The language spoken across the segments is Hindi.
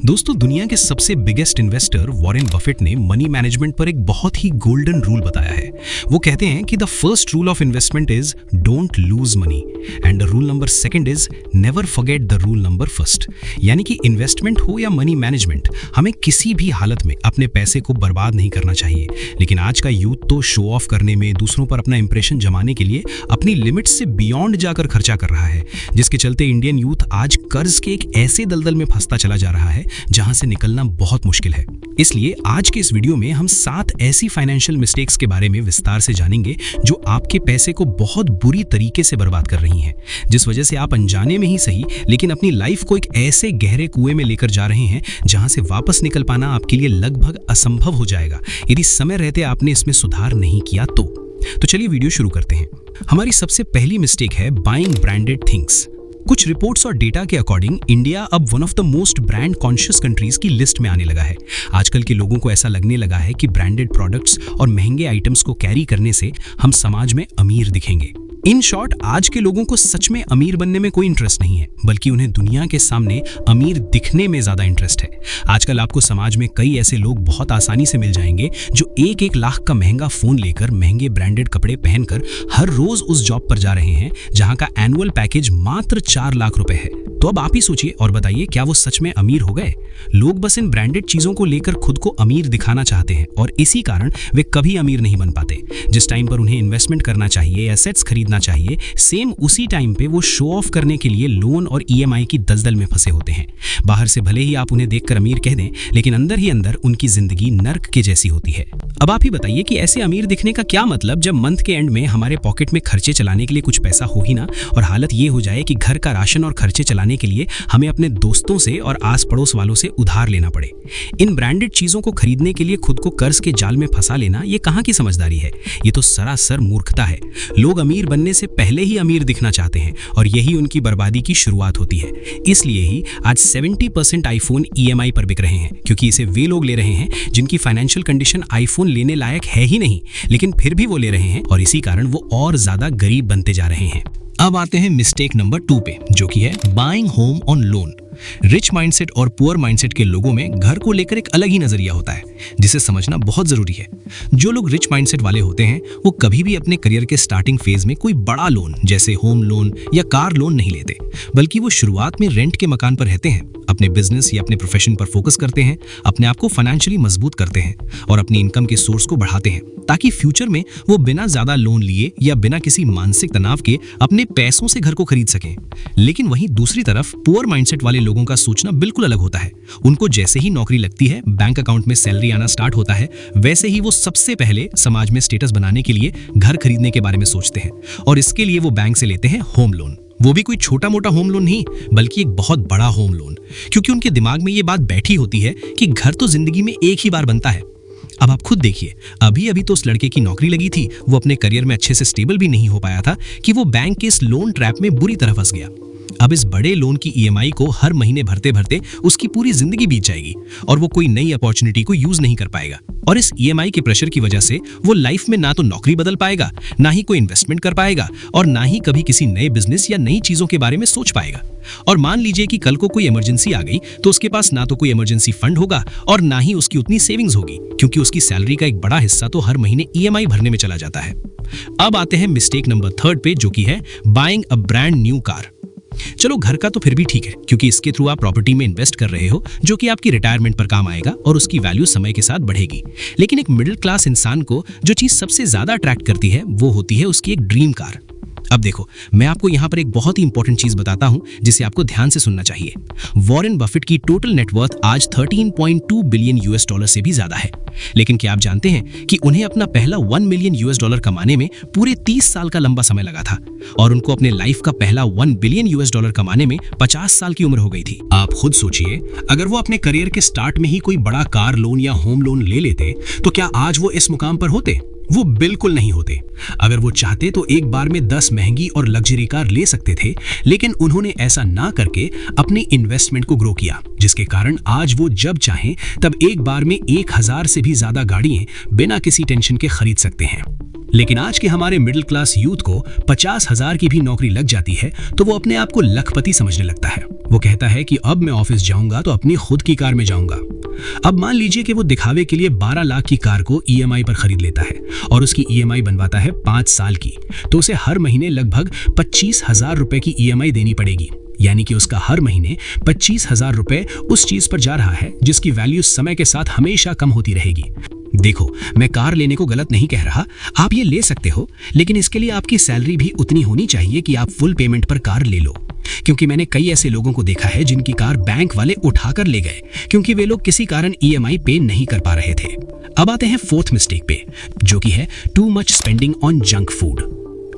दोस्तों, दुनिया के सबसे बिगेस्ट इन्वेस्टर वॉरेन बफेट ने मनी मैनेजमेंट पर एक बहुत ही गोल्डन रूल बताया है। वो कहते हैं कि the first rule of investment is don't lose money and the rule number second is never forget the rule number first. यानी कि इन्वेस्टमेंट हो या मनी मैनेजमेंट, हमें किसी भी हालत में अपने पैसे को बर्बाद नहीं करना चाहिए। लेकिन आज का यूथ तो शो ऑफ करने में, दूसरों पर अपना इंप्रेशन जमाने के लिए अपनी लिमिट से बियॉन्ड जाकर खर्चा कर रहा है, जिसके चलते इंडियन यूथ आज कर्ज के एक ऐसे दलदल में फंसता चला जा रहा है जहां से निकलना बहुत मुश्किल है। इसलिए आज के इस वीडियो में हम 7 ऐसी फाइनेंशियल मिस्टेक्स के बारे में विस्तार से जानेंगे जो आपके पैसे को बहुत बुरी तरीके से बर्बाद कर रही हैं, जिस वजह से आप अनजाने में ही सही लेकिन अपनी लाइफ को एक ऐसे गहरे कुएं में लेकर जा रहे हैं जहां से वापस निकल पाना आपके लिए लगभग असंभव हो जाएगा यदि समय रहते आपने इसमें सुधार नहीं किया तो चलिए वीडियो शुरू करते हैं। हमारी सबसे पहली मिस्टेक है बाइंग ब्रांडेड थिंग्स। कुछ रिपोर्ट्स और डेटा के अकॉर्डिंग इंडिया अब one of the most brand conscious countries की लिस्ट में आने लगा है। आजकल के लोगों को ऐसा लगने लगा है कि ब्रांडेड प्रोडक्ट्स और महंगे आइटम्स को कैरी करने से हम समाज में अमीर दिखेंगे। इन शॉर्ट, आज के लोगों को सच में अमीर बनने में कोई इंटरेस्ट नहीं है, बल्कि उन्हें दुनिया के सामने अमीर दिखने में ज्यादा इंटरेस्ट है। आजकल आपको समाज में कई ऐसे लोग बहुत आसानी से मिल जाएंगे जो 1-1 लाख का महंगा फोन लेकर, महंगे ब्रांडेड कपड़े पहनकर हर रोज उस जॉब पर जा रहे हैं जहां का एनुअल पैकेज मात्र 4 लाख रुपए है। तो अब आप ही सोचिए और बताइए, क्या वो सच में अमीर हो गए? लोग बस इन ब्रांडेड चीजों को लेकर खुद को अमीर दिखाना चाहते हैं और इसी कारण वे कभी अमीर नहीं बन पाते। जिस टाइम पर उन्हें इन्वेस्टमेंट करना चाहिए, एसेट्स खरीदना चाहिए, सेम उसी टाइम पे वो शो ऑफ करने के लिए लोन और ईएमआई की दलदल में फंसे होते हैं। बाहर से भले ही आप उन्हें देखकर अमीर कह दें, लेकिन अंदर ही अंदर उनकी जिंदगी नर्क के जैसी होती है। अब आप ही बताइए कि ऐसे अमीर दिखने का क्या मतलब, जब मंथ के एंड में हमारे पॉकेट में खर्चे चलाने के लिए कुछ पैसा हो ही ना और हालत ये हो जाए कि घर का राशन और खर्चे चलाने के लिए हमें अपने दोस्तों से और आस पड़ोस वालों से उधार लेना पड़े। इन ब्रांडेड चीजों को खरीदने के लिए खुद को कर्ज के जाल में फंसा लेना, ये कहां की समझदारी है? ये तो सरासर मूर्खता है। लोग अमीर बनने से पहले ही अमीर दिखना चाहते हैं और यही उनकी बर्बादी की शुरुआत होती है। इसलिए ही आज 70% आईफोन ईएमआई पर बिक रहे हैं, क्योंकि इसे वे लोग ले रहे हैं जिनकी फाइनेंशियल कंडीशन आईफोन लेने लायक है ही नहीं, लेकिन फिर भी वो ले रहे हैं और इसी कारण वो और ज्यादा गरीब बनते जा रहे हैं। अब आते हैं मिस्टेक नंबर 2 पे, जो कि है buying home on loan. Rich mindset और पुअर माइंडसेट के लोगों में घर को लेकर एक अलग ही नजरिया होता है, जिसे समझना बहुत जरूरी है। जो लोग रिच माइंडसेट वाले होते हैं वो कभी भी अपने करियर के स्टार्टिंग फेज में कोई बड़ा लोन जैसे होम लोन या कार लोन नहीं लेते, बल्कि वो शुरुआत में रेंट के मकान पर रहते हैं, अपने बिजनेस या अपने प्रोफेशन पर फोकस करते हैं, अपने आप को फाइनेंशियली मजबूत करते हैं और अपनी इनकम के सोर्स को बढ़ाते हैं, ताकि फ्यूचर में वो बिना ज्यादा लोन लिए या बिना किसी मानसिक तनाव के अपने पैसों से घर को खरीद सकें। लेकिन वहीं दूसरी तरफ पुअर माइंडसेट वाले लोगों का सोचना बिल्कुल अलग होता है। उनको जैसे ही नौकरी लगती है, बैंक अकाउंट में सैलरी आना स्टार्ट होता है, वैसे ही वो सबसे पहले समाज में स्टेटस बनाने के लिए घर खरीदने के बारे में सोचते हैं और इसके लिए वो बैंक से लेते हैं होम लोन। वो भी कोई छोटा मोटा होम लोन नहीं, बल्कि एक बहुत बड़ा होम लोन, क्योंकि उनके दिमाग में ये बात बैठी होती है कि घर तो जिंदगी में एक ही बार बनता है। अब आप खुद देखिए, अभी अभी तो उस लड़के की नौकरी लगी थी, वो अपने करियर में अच्छे से स्टेबल भी नहीं हो पाया था कि वो बैंक के इस लोन ट्रैप में बुरी तरह फंस गया। अब इस बड़े लोन की ईएमआई को हर महीने भरते भरते उसकी पूरी जिंदगी बीत जाएगी और वो कोई नई अपॉर्चुनिटी को यूज नहीं कर पाएगा। और इस ईएमआई के प्रेशर की वजह से वो लाइफ में ना तो नौकरी बदल पाएगा, ना ही कोई इन्वेस्टमेंट कर पाएगा और ना ही कभी किसी नए बिजनेस या नई चीजों के बारे में सोच पाएगा। और मान लीजिए कि कल को कोई इमरजेंसी आ गई तो उसके पास ना तो कोई इमरजेंसी फंड होगा और ना ही उसकी उतनी सेविंग्स होगी, क्योंकि उसकी सैलरी का एक बड़ा हिस्सा तो हर महीने ईएमआई भरने में चला जाता है। अब आते हैं मिस्टेक नंबर 3 पे, जो कि है buying a brand new car. चलो, घर का तो फिर भी ठीक है, क्योंकि इसके थ्रू आप प्रॉपर्टी में इन्वेस्ट कर रहे हो, जो कि आपकी रिटायरमेंट पर काम आएगा और उसकी वैल्यू समय के साथ बढ़ेगी। लेकिन एक मिडिल क्लास इंसान को जो चीज सबसे ज्यादा अट्रैक्ट करती है वो होती है उसकी एक ड्रीम कार। अब देखो, मैं आपको यहाँ पर एक बहुत ही इंपॉर्टेंट चीज बताता हूँ जिसे आपको ध्यान से सुनना चाहिए। वॉरेन बफेट की टोटल नेटवर्थ आज $13.2 बिलियन से भी ज्यादा है। लेकिन क्या आप जानते हैं कि उन्हें अपना पहला $1 मिलियन कमाने में पूरे 30 साल का लंबा समय लगा था और उनको अपने लाइफ का पहला $1 बिलियन कमाने में 50 साल की उम्र हो गई थी। आप खुद सोचिए, अगर वो अपने करियर के स्टार्ट में ही कोई बड़ा कार लोन या होम लोन ले लेते तो क्या आज वो इस मुकाम पर होते? वो बिल्कुल नहीं होते। अगर वो चाहते तो एक बार में 10 महंगी और लग्जरी कार ले सकते थे, लेकिन उन्होंने ऐसा ना करके अपनी इन्वेस्टमेंट को ग्रो किया, जिसके कारण आज वो जब चाहें तब एक बार में 1000 से भी ज्यादा गाड़ियां बिना किसी टेंशन के खरीद सकते हैं। लेकिन आज के हमारे मिडिल क्लास यूथ को 50,000 की भी नौकरी लग जाती है तो वो अपने आप को लखपति समझने लगता है। वो कहता है कि अब मैं ऑफिस जाऊंगा तो अपनी खुद की कार में जाऊंगा। अब मान लीजिए कि वो दिखावे के लिए 12 लाख की कार को ईएमआई पर खरीद लेता है और उसकी ईएमआई बनवाता है 5 साल की, तो उसे हर महीने लगभग 25,000 रुपए की ईएमआई देनी पड़ेगी। यानी कि उसका हर महीने 25,000 रुपए उस चीज पर जा रहा है जिसकी वैल्यू समय के साथ हमेशा कम होती रहेगी। देखो, मैं कार लेने को गलत नहीं कह रहा, आप ये ले सकते हो, लेकिन इसके लिए आपकी सैलरी भी उतनी होनी चाहिए कि आप फुल पेमेंट पर कार ले लो। क्योंकि मैंने कई ऐसे लोगों को देखा है जिनकी कार बैंक वाले उठाकर ले गए क्योंकि वे लोग किसी कारण ईएमआई पे नहीं कर पा रहे थे। अब आते हैं फोर्थ मिस्टेक पे, जो कि है too much spending on junk food.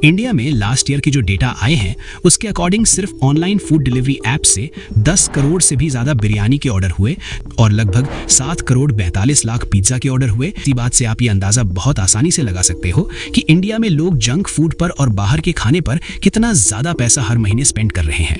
India में लास्ट ईयर के जो डेटा आए हैं उसके अकॉर्डिंग सिर्फ ऑनलाइन फूड डिलीवरी ऐप से 10 करोड़ से भी ज्यादा बिरयानी के ऑर्डर हुए और लगभग 7 करोड़ 42 लाख पिज्जा के ऑर्डर हुए। इसी बात से आप ये अंदाजा बहुत आसानी से लगा सकते हो कि इंडिया में लोग जंक फूड पर और बाहर के खाने पर कितना ज्यादा पैसा हर महीने स्पेंड कर रहे हैं।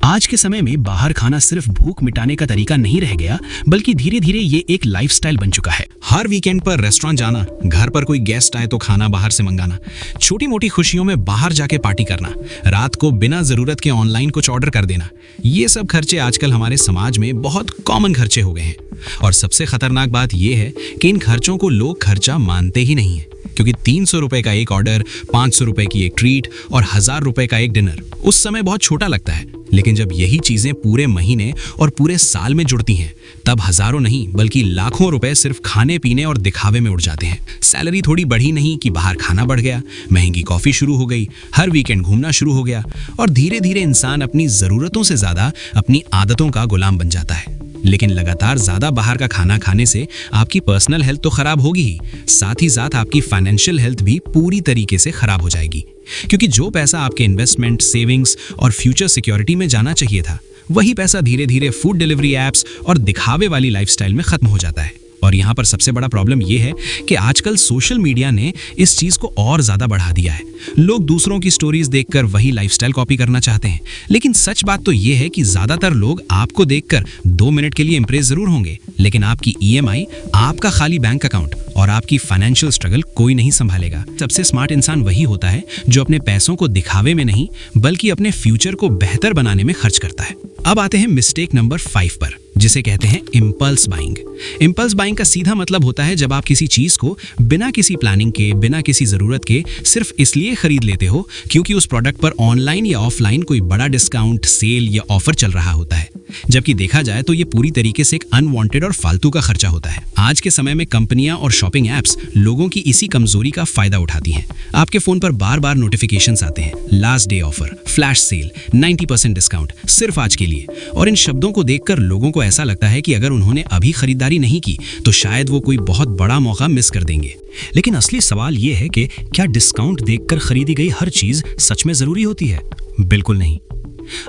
आज के समय में बाहर खाना सिर्फ भूख मिटाने का तरीका नहीं रह गया, बल्कि धीरे धीरे ये एक लाइफस्टाइल बन चुका है। हर वीकेंड पर रेस्टोरेंट जाना, घर पर कोई गेस्ट आए तो खाना बाहर से मंगाना, छोटी मोटी खुशियों में बाहर जाके पार्टी करना, रात को बिना जरूरत के ऑनलाइन कुछ ऑर्डर कर देना, ये सब खर्चे आजकल हमारे समाज में बहुत कॉमन खर्चे हो गए हैं। और सबसे खतरनाक बात यह है कि इन खर्चों को लोग खर्चा मानते ही नहीं है, क्योंकि 300 रुपए का एक ऑर्डर, 500 रुपए की एक ट्रीट और 1000 रुपए का एक डिनर उस समय बहुत छोटा लगता है, लेकिन जब यही चीजें पूरे महीने और पूरे साल में जुड़ती हैं, तब हजारों नहीं बल्कि लाखों रुपए सिर्फ खाने पीने और दिखावे में उड़ जाते हैं। सैलरी थोड़ी बढ़ी नहीं कि बाहर खाना बढ़ गया, महंगी कॉफी शुरू हो गई, हर वीकेंड घूमना शुरू हो गया और धीरे धीरे इंसान अपनी जरूरतों से ज्यादा अपनी आदतों का गुलाम बन जाता है। लेकिन लगातार ज्यादा बाहर का खाना खाने से आपकी पर्सनल हेल्थ तो खराब होगी ही, साथ ही साथ आपकी फाइनेंशियल हेल्थ भी पूरी तरीके से खराब हो जाएगी, क्योंकि जो पैसा आपके इन्वेस्टमेंट, सेविंग्स और फ्यूचर सिक्योरिटी में जाना चाहिए था, वही पैसा धीरे धीरे फूड डिलीवरी एप्स और दिखावे वाली लाइफस्टाइल में खत्म हो जाता है। और यहाँ पर सबसे बड़ा प्रॉब्लम यह है कि आजकल सोशल मीडिया ने इस चीज को और ज्यादा बढ़ा दिया है। लोग दूसरों की स्टोरीज देखकर वही लाइफस्टाइल कॉपी करना चाहते हैं, लेकिन सच बात तो यह है कि ज्यादातर लोग आपको देखकर 2 मिनट के लिए इंप्रेस जरूर होंगे, लेकिन आपकी ईएमआई, आपका खाली बैंक अकाउंट और आपकी फाइनेंशियल स्ट्रगल कोई नहीं संभालेगा। सबसे स्मार्ट इंसान वही होता है जो अपने पैसों को दिखावे में नहीं बल्कि अपने फ्यूचर को बेहतर बनाने में खर्च करता है। अब आते हैं मिस्टेक नंबर 5 पर, जिसे कहते हैं इम्पल्स बाइंग। इम्पल्स बाइंग का सीधा मतलब होता है जब आप किसी चीज को बिना किसी प्लानिंग के, बिना किसी जरूरत के सिर्फ इसलिए खरीद लेते हो क्योंकि उस प्रोडक्ट पर ऑनलाइन या ऑफलाइन कोई बड़ा डिस्काउंट, सेल या ऑफर चल रहा होता है। जबकि देखा जाए तो ये पूरी तरीके से एक अनवांटेड और फालतू का खर्चा होता है। आज के समय में कंपनियां और शॉपिंग एप्स लोगों की इसी कमजोरी का फायदा उठाती हैं। आपके फोन पर बार बार नोटिफिकेशंस आते हैं, last day offer, flash sale, 90% discount सिर्फ आज के लिए, और इन शब्दों को देखकर लोगों को ऐसा लगता है कि अगर उन्होंने अभी खरीदारी नहीं की तो शायद वो कोई बहुत बड़ा मौका मिस कर देंगे। लेकिन असली सवाल ये है कि क्या डिस्काउंट देखकर खरीदी गई हर चीज सच में जरूरी होती है? बिल्कुल नहीं।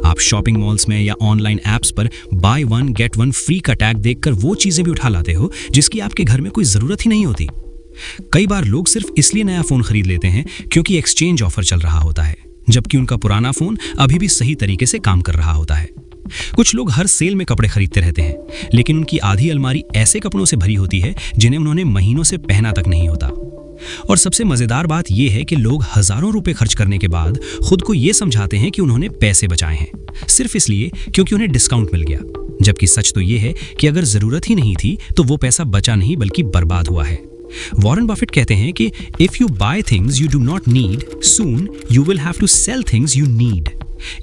आप शॉपिंग मॉल्स में या ऑनलाइन ऐप्स पर बाय 1 गेट 1 फ्री का टैग देखकर वो चीजें भी उठा लाते हो जिसकी आपके घर में कोई जरूरत ही नहीं होती। कई बार लोग सिर्फ इसलिए नया फोन खरीद लेते हैं क्योंकि एक्सचेंज ऑफर चल रहा होता है, जबकि उनका पुराना फोन अभी भी सही तरीके से काम कर रहा होता है। कुछ लोग हर सेल में कपड़े खरीदते रहते हैं, लेकिन उनकी आधी अलमारी ऐसे कपड़ों से भरी होती है जिन्हें उन्होंने महीनों से पहना तक नहीं होता। और सबसे मजेदार बात यह है कि लोग हजारों रुपए खर्च करने के बाद खुद को यह समझाते हैं कि उन्होंने पैसे बचाए हैं, सिर्फ इसलिए क्योंकि उन्हें डिस्काउंट मिल गया। जबकि सच तो यह है कि अगर जरूरत ही नहीं थी तो वो पैसा बचा नहीं बल्कि बर्बाद हुआ है। वॉरेन बफेट कहते हैं कि if you buy things you do not need, soon you will have to sell things you need.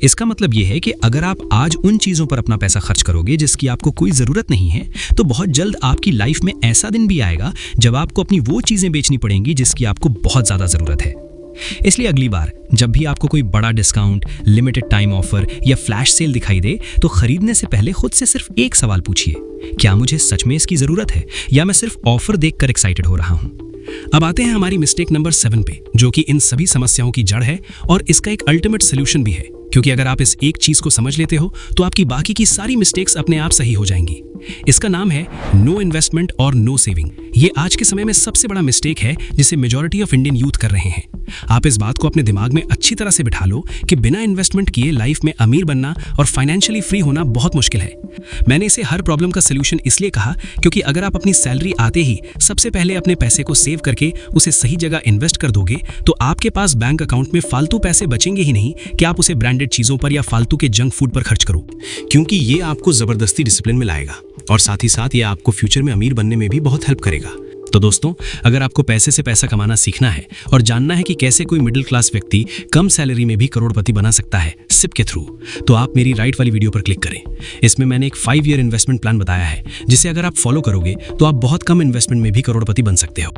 इसका मतलब यह है कि अगर आप आज उन चीजों पर अपना पैसा खर्च करोगे जिसकी आपको कोई जरूरत नहीं है, तो बहुत जल्द आपकी लाइफ में ऐसा दिन भी आएगा जब आपको अपनी वो चीजें बेचनी पड़ेंगी जिसकी आपको बहुत ज्यादा जरूरत है। इसलिए अगली बार जब भी आपको कोई बड़ा डिस्काउंट, लिमिटेड टाइम ऑफर या फ्लैश सेल दिखाई दे, तो खरीदने से पहले खुद से सिर्फ एक सवाल पूछिए, क्या मुझे सच में इसकी जरूरत है या मैं सिर्फ ऑफर देखकर एक्साइटेड हो रहा हूं? अब आते हैं हमारी मिस्टेक नंबर 7 पे, जो कि इन सभी समस्याओं की जड़ है और इसका एक अल्टीमेट सोल्यूशन भी है, क्योंकि अगर आप इस एक चीज को समझ लेते हो तो आपकी बाकी की सारी मिस्टेक्स अपने आप सही हो जाएंगी। इसका नाम है नो इन्वेस्टमेंट और नो सेविंग, ये आज के समय में सबसे बड़ा मिस्टेक है जिसे मेजॉरिटी ऑफ इंडियन यूथ कर रहे हैं। आप इस बात को अपने दिमाग में अच्छी तरह से बिठा लो कि बिना इन्वेस्टमेंट किए लाइफ में अमीर बनना और फाइनेंशियली फ्री होना बहुत मुश्किल है। मैंने इसे हर प्रॉब्लम का सलूशन इसलिए कहा क्योंकि अगर आप अपनी सैलरी आते ही सबसे पहले अपने पैसे को सेव करके उसे सही जगह इन्वेस्ट कर दोगे तो आपके पास बैंक अकाउंट में फालतू पैसे बचेंगे ही नहीं कि आप उसे ब्रांडेड चीजों पर या फालतू के जंक फूड पर खर्च करो, क्योंकि ये आपको जबरदस्ती डिसिप्लिन में लाएगा और साथ ही साथ ये आपको फ्यूचर में अमीर बनने में भी बहुत हेल्प करेगा। तो दोस्तों, अगर आपको पैसे से पैसा कमाना सीखना है और जानना है कि कैसे कोई मिडिल क्लास व्यक्ति कम सैलरी में भी करोड़पति बना सकता है सिप के थ्रू, तो आप मेरी राइट वाली वीडियो पर क्लिक करें। इसमें मैंने एक 5 ईयर इन्वेस्टमेंट प्लान बताया है जिसे अगर आप फॉलो करोगे तो आप बहुत कम इन्वेस्टमेंट में भी करोड़पति बन सकते हो।